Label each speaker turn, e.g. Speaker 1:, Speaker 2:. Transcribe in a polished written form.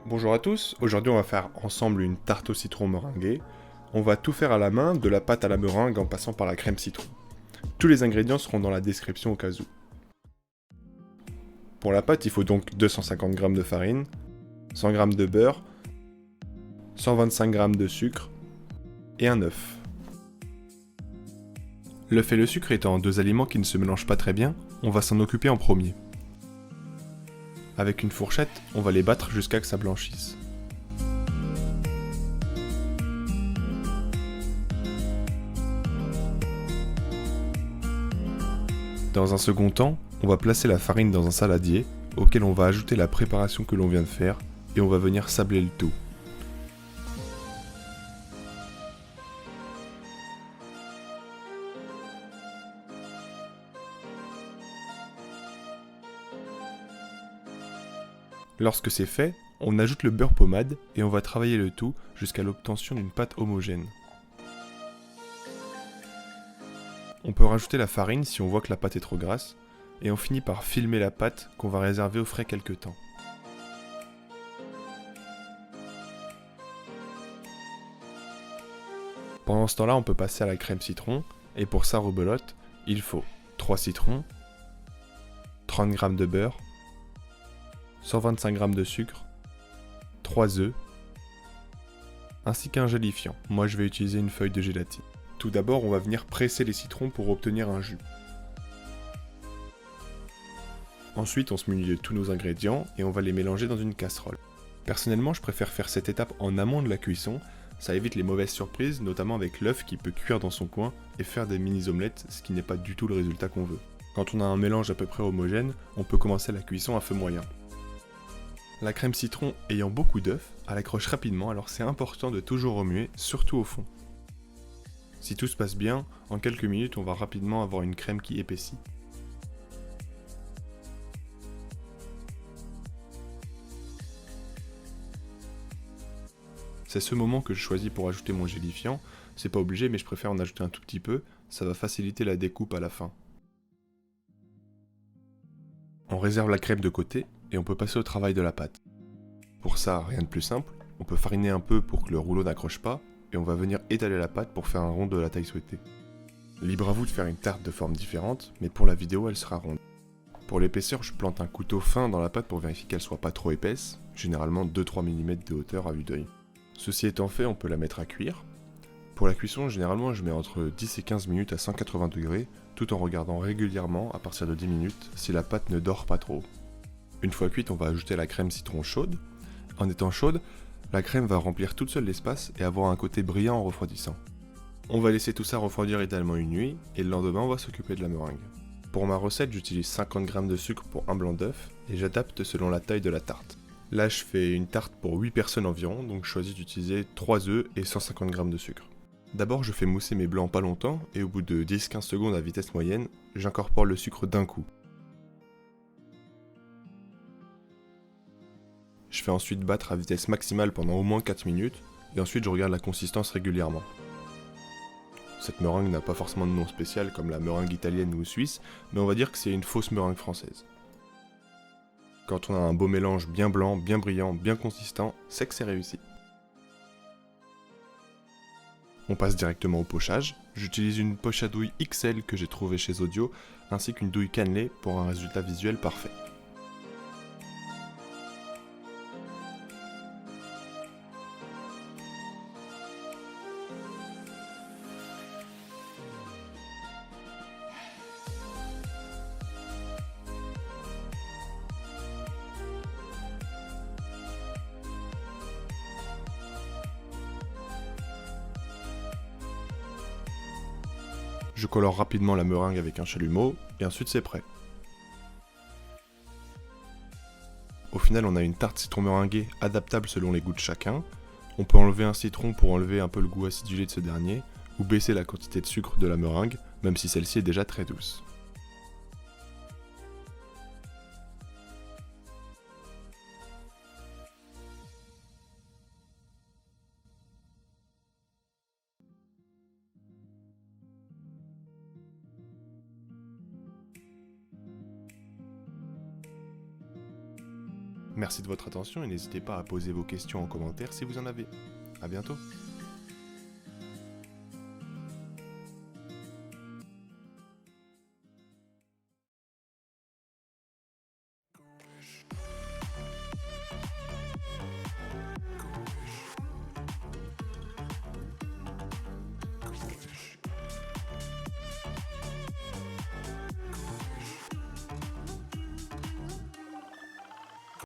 Speaker 1: Bonjour à tous, aujourd'hui on va faire ensemble une tarte au citron meringuée. On va tout faire à la main, de la pâte à la meringue en passant par la crème citron. Tous les ingrédients seront dans la description au cas où. Pour la pâte, il faut donc 250 g de farine, 100 g de beurre, 125 g de sucre et un œuf. L'œuf et le sucre étant deux aliments qui ne se mélangent pas très bien, on va s'en occuper en premier. Avec une fourchette, on va les battre jusqu'à ce que ça blanchisse. Dans un second temps, on va placer la farine dans un saladier, auquel on va ajouter la préparation que l'on vient de faire, et on va venir sabler le tout. Lorsque c'est fait, on ajoute le beurre pommade et on va travailler le tout jusqu'à l'obtention d'une pâte homogène. On peut rajouter la farine si on voit que la pâte est trop grasse, et on finit par filmer la pâte qu'on va réserver au frais quelques temps. Pendant ce temps-là, on peut passer à la crème citron, et pour ça, rebelote, il faut 3 citrons, 30 g de beurre, 125 g de sucre, 3 œufs, ainsi qu'un gélifiant. Moi je vais utiliser une feuille de gélatine. Tout d'abord, on va venir presser les citrons pour obtenir un jus. Ensuite, on se munit de tous nos ingrédients et on va les mélanger dans une casserole. Personnellement, je préfère faire cette étape en amont de la cuisson, ça évite les mauvaises surprises, notamment avec l'œuf qui peut cuire dans son coin et faire des mini-omelettes, ce qui n'est pas du tout le résultat qu'on veut. Quand on a un mélange à peu près homogène, on peut commencer la cuisson à feu moyen. La crème citron ayant beaucoup d'œufs, elle accroche rapidement, alors c'est important de toujours remuer, surtout au fond. Si tout se passe bien, en quelques minutes on va rapidement avoir une crème qui épaissit. C'est ce moment que je choisis pour ajouter mon gélifiant, c'est pas obligé mais je préfère en ajouter un tout petit peu, ça va faciliter la découpe à la fin. On réserve la crème de côté et on peut passer au travail de la pâte. Pour ça, rien de plus simple, on peut fariner un peu pour que le rouleau n'accroche pas et on va venir étaler la pâte pour faire un rond de la taille souhaitée. Libre à vous de faire une tarte de forme différente, mais pour la vidéo elle sera ronde. Pour l'épaisseur, je plante un couteau fin dans la pâte pour vérifier qu'elle soit pas trop épaisse, généralement 2-3 mm de hauteur à vue d'œil. Ceci étant fait, on peut la mettre à cuire. Pour la cuisson, généralement je mets entre 10 et 15 minutes à 180 degrés, tout en regardant régulièrement, à partir de 10 minutes, si la pâte ne dort pas trop. Une fois cuite, on va ajouter la crème citron chaude. En étant chaude, la crème va remplir toute seule l'espace et avoir un côté brillant en refroidissant. On va laisser tout ça refroidir idéalement une nuit, et le lendemain on va s'occuper de la meringue. Pour ma recette, j'utilise 50 g de sucre pour un blanc d'œuf, et j'adapte selon la taille de la tarte. Là je fais une tarte pour 8 personnes environ, donc je choisis d'utiliser 3 œufs et 150 g de sucre. D'abord je fais mousser mes blancs pas longtemps, et au bout de 10-15 secondes à vitesse moyenne, j'incorpore le sucre d'un coup. Je fais ensuite battre à vitesse maximale pendant au moins 4 minutes, et ensuite je regarde la consistance régulièrement. Cette meringue n'a pas forcément de nom spécial comme la meringue italienne ou suisse, mais on va dire que c'est une fausse meringue française. Quand on a un beau mélange bien blanc, bien brillant, bien consistant, c'est que c'est réussi. On passe directement au pochage. J'utilise une poche à douille XL que j'ai trouvée chez Audio, ainsi qu'une douille cannelée pour un résultat visuel parfait. Je colore rapidement la meringue avec un chalumeau, et ensuite c'est prêt. Au final, on a une tarte citron meringuée adaptable selon les goûts de chacun. On peut enlever un citron pour enlever un peu le goût acidulé de ce dernier, ou baisser la quantité de sucre de la meringue, même si celle-ci est déjà très douce. Merci de votre attention et n'hésitez pas à poser vos questions en commentaire si vous en avez. À bientôt.